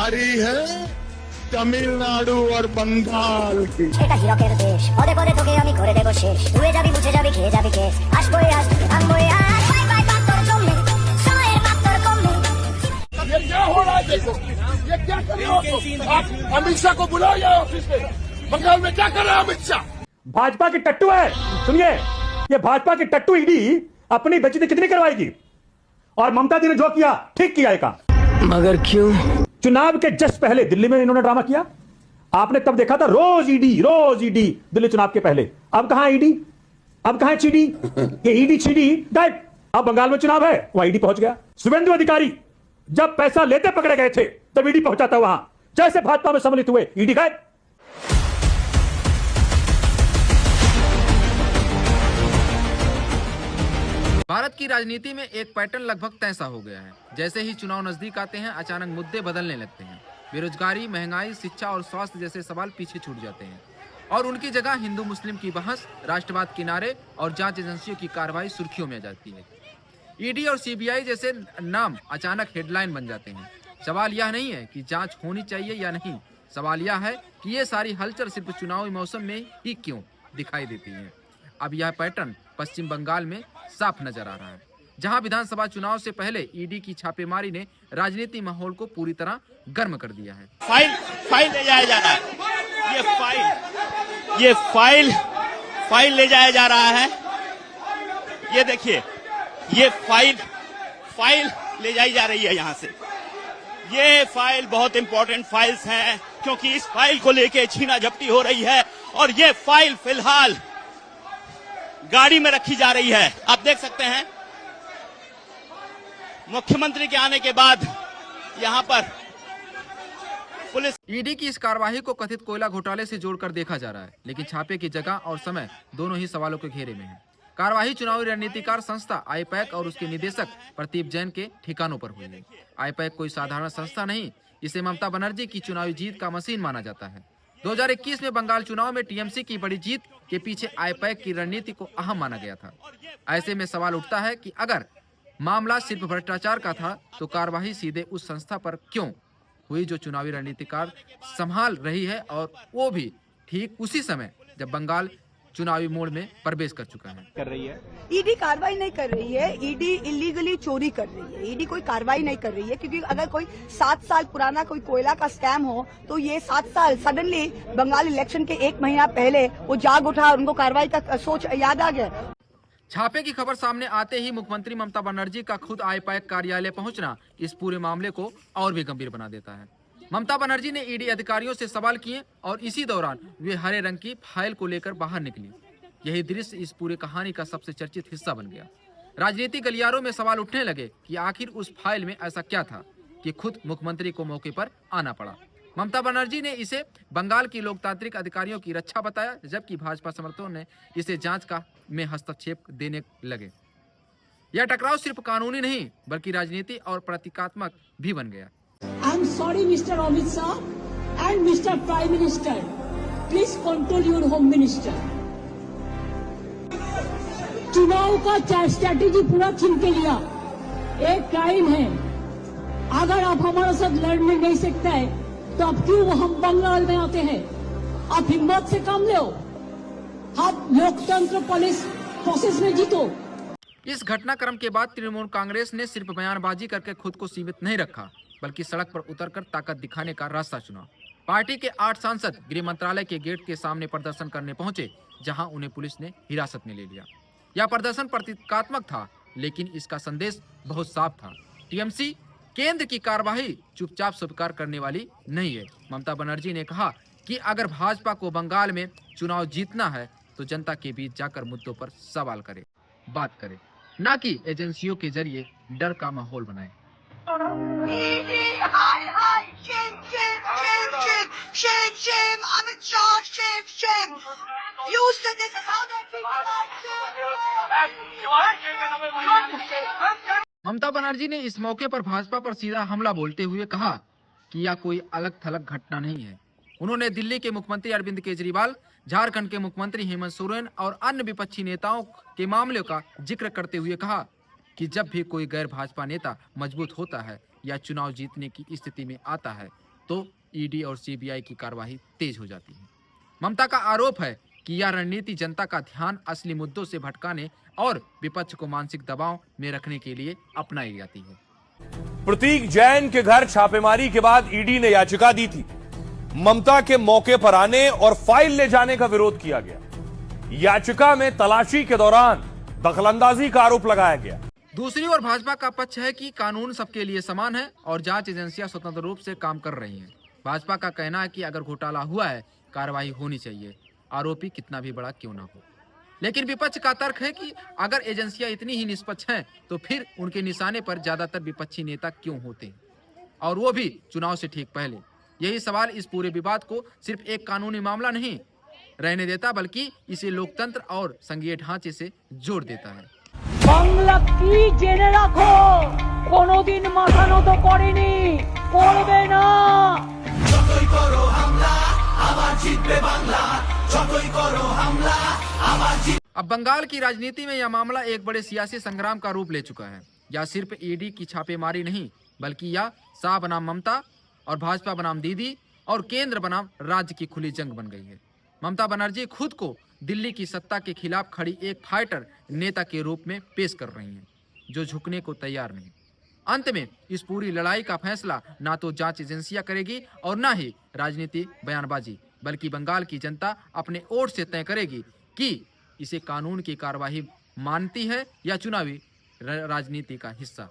बारी है तमिलनाडु और बंगाल की। এটা হিরকের দেশ পদে পদে তোকে আমি করে দেব শেষ তুই যাবি মুছে যাবি খেয়ে যাবি কে আসবই আজ ভাঙবই আজ বাই বাই পাত্তর জমবে সময়ের পাত্তর কমবে। ये क्या हो रहा है देखो, ये क्या कर रहे हो आप? अमित शाह को बुलाओ या ऑफिस में, बंगाल में क्या कर रहा है अमित शाह? भाजपा की टट्टू है, सुनिए, ये भाजपा की टट्टू ईडी अपनी बेइज्जती कितनी करवाएगी? और ममता दी ने जो किया ठीक किया है काम। मगर क्यों? चुनाव के जस्ट पहले दिल्ली में इन्होंने ड्रामा किया, आपने तब देखा था रोज ईडी दिल्ली चुनाव के पहले। अब कहां ईडी, अब कहां चीडी? ये ईडी चीडी गायब। अब बंगाल में चुनाव है, वहां ईडी पहुंच गया। शुभेंदु अधिकारी जब पैसा लेते पकड़े गए थे तब ईडी पहुंचा था वहां, जैसे भाजपा में सम्मिलित हुए ईडी गायब। भारत की राजनीति में एक पैटर्न लगभग तय सा हो गया है। जैसे ही चुनाव नजदीक आते हैं अचानक मुद्दे बदलने लगते हैं। बेरोजगारी, महंगाई, शिक्षा और स्वास्थ्य जैसे सवाल पीछे छूट जाते हैं और उनकी जगह हिंदू मुस्लिम की बहस, राष्ट्रवाद के नारे और जांच एजेंसियों की कार्रवाई सुर्खियों में आ जाती है। ईडी और सीबीआई जैसे नाम अचानक हेडलाइन बन जाते हैं। सवाल यह नहीं है कि जांच होनी चाहिए या नहीं, सवाल यह है कि ये सारी हलचल सिर्फ चुनावी मौसम में ही क्यों दिखाई देती है। अब यह पैटर्न पश्चिम बंगाल में साफ नजर आ रहा है, जहां विधानसभा चुनाव से पहले ईडी की छापेमारी ने राजनीतिक माहौल को पूरी तरह गर्म कर दिया है। फाइल ले जाया जा रहा है, ये फाइल ले जाया जा रहा है। ये देखिए, ये फाइल ले जाई जा रही है यहाँ से। ये फाइल बहुत इंपॉर्टेंट फाइल्स हैं, क्योंकि इस फाइल को लेके छीना झपटी हो रही है और ये फाइल फिलहाल गाड़ी में रखी जा रही है। आप देख सकते हैं, मुख्यमंत्री के आने के बाद यहां पर पुलिस। ईडी की इस कार्रवाई को कथित कोयला घोटाले से जोड़कर देखा जा रहा है, लेकिन छापे की जगह और समय दोनों ही सवालों के घेरे में है। कार्रवाई चुनावी रणनीतिकार संस्था आईपैक और उसके निदेशक प्रदीप जैन के ठिकानों पर हुई है। आईपैक कोई साधारण संस्था नहीं, इसे ममता बनर्जी की चुनावी जीत का मशीन माना जाता है। 2021 में बंगाल चुनाव में टीएमसी की बड़ी जीत के पीछे आईपैक की रणनीति को अहम माना गया था। ऐसे में सवाल उठता है कि अगर मामला सिर्फ भ्रष्टाचार का था तो कार्रवाई सीधे उस संस्था पर क्यों हुई जो चुनावी रणनीतिकार संभाल रही है, और वो भी ठीक उसी समय जब बंगाल चुनावी मोड़ में प्रवेश कर चुका है। ईडी कार्रवाई नहीं कर रही है, ईडी इलीगली चोरी कर रही है। ईडी कोई कार्रवाई नहीं कर रही है, क्योंकि अगर कोई 7 साल पुराना कोई कोयला का स्कैम हो तो ये 7 साल सडनली बंगाल इलेक्शन के 1 महीना पहले वो जाग उठा और उनको कार्रवाई का सोच याद आ गया। छापे की खबर सामने आते ही मुख्यमंत्री ममता बनर्जी का खुद आईपैक कार्यालय पहुंचना इस पूरे मामले को और भी गंभीर बना देता है। ममता बनर्जी ने ईडी अधिकारियों से सवाल किए और इसी दौरान वे हरे रंग की फाइल को लेकर बाहर निकली। यही दृश्य इस पूरी कहानी का सबसे चर्चित हिस्सा बन गया। राजनीतिक गलियारों में सवाल उठने लगे कि आखिर उस फाइल में ऐसा क्या था कि खुद मुख्यमंत्री को मौके पर आना पड़ा। ममता बनर्जी ने इसे बंगाल की लोकतांत्रिक अधिकारियों की रक्षा बताया, जबकि भाजपा समर्थकों ने इसे जांच का में हस्तक्षेप देने लगे। यह टकराव सिर्फ कानूनी नहीं बल्कि राजनीति और प्रतीकात्मक भी बन गया। I am sorry, Mr. Amit Shah and Mr. Prime Minister. Please control your Home Minister. चुनाव का स्ट्रैटेजी पूरा छीन के लिया, एक क्राइम है। अगर आप हमारे साथ लड़ने नहीं सकते हैं तो अब क्यों हम बंगाल में आते हैं? आप हिम्मत से काम लो, आप लोकतंत्र पुलिस प्रोसेस में जीतो। इस घटनाक्रम के बाद तृणमूल कांग्रेस ने सिर्फ बयानबाजी करके खुद को सीमित नहीं रखा, बल्कि सड़क पर उतरकर ताकत दिखाने का रास्ता चुना। पार्टी के 8 सांसद गृह मंत्रालय के गेट के सामने प्रदर्शन करने पहुंचे, जहां उन्हें पुलिस ने हिरासत में ले लिया। यह प्रदर्शन प्रतीकात्मक था, लेकिन इसका संदेश बहुत साफ था। टीएमसी केंद्र की कार्रवाई चुपचाप स्वीकार करने वाली नहीं है। ममता बनर्जी ने कहा कि अगर भाजपा को बंगाल में चुनाव जीतना है तो जनता के बीच जाकर मुद्दों पर सवाल करे, बात करे, न कि एजेंसियों के जरिए डर का माहौल बनाए। ममता बनर्जी ने इस मौके पर भाजपा पर सीधा हमला बोलते हुए कहा कि यह कोई अलग थलग घटना नहीं है। उन्होंने दिल्ली के मुख्यमंत्री अरविंद केजरीवाल, झारखंड के मुख्यमंत्री हेमंत सोरेन और अन्य विपक्षी नेताओं के मामले का जिक्र करते हुए कहा कि जब भी कोई गैर भाजपा नेता मजबूत होता है या चुनाव जीतने की स्थिति में आता है तो ईडी और सीबीआई की कार्रवाई तेज हो जाती है। ममता का आरोप है कि यह रणनीति जनता का ध्यान असली मुद्दों से भटकाने और विपक्ष को मानसिक दबाव में रखने के लिए अपनाई जाती है। प्रतीक जैन के घर छापेमारी के बाद ईडी ने याचिका दी थी। ममता के मौके पर आने और फाइल ले जाने का विरोध किया गया। याचिका में तलाशी के दौरान दखलंदाजी का आरोप लगाया गया। दूसरी ओर भाजपा का पक्ष है कि कानून सबके लिए समान है और जांच एजेंसियां स्वतंत्र रूप से काम कर रही हैं। भाजपा का कहना है कि अगर घोटाला हुआ है, कार्रवाई होनी चाहिए, आरोपी कितना भी बड़ा क्यों ना हो। लेकिन विपक्ष का तर्क है कि अगर एजेंसियां इतनी ही निष्पक्ष हैं, तो फिर उनके निशाने पर ज्यादातर विपक्षी नेता क्यों होते हैं, और वो भी चुनाव से ठीक पहले। यही सवाल इस पूरे विवाद को सिर्फ एक कानूनी मामला नहीं रहने देता, बल्कि इसे लोकतंत्र और संघीय ढांचे से जोड़ देता है। বাংলা কি জেনে রাখো, কোনোদিন মাথা নত করেনি, করবে না। যতই করো হামলা আবার জিতবে বাংলা, যতই করো হামলা আবার জিত। अब बंगाल की राजनीति में यह मामला एक बड़े सियासी संग्राम का रूप ले चुका है। यह सिर्फ ईडी की छापेमारी नहीं, बल्कि यह शाह बनाम ममता और भाजपा बनाम दीदी और केंद्र बनाम राज्य की खुली जंग बन गई है। ममता बनर्जी खुद को दिल्ली की सत्ता के खिलाफ खड़ी एक फाइटर नेता के रूप में पेश कर रही हैं, जो झुकने को तैयार नहीं। अंत में इस पूरी लड़ाई का फैसला ना तो जांच एजेंसियां करेगी और ना ही राजनीति बयानबाजी, बल्कि बंगाल की जनता अपने वोट से तय करेगी कि इसे कानून की कार्रवाई मानती है या चुनावी राजनीति का हिस्सा।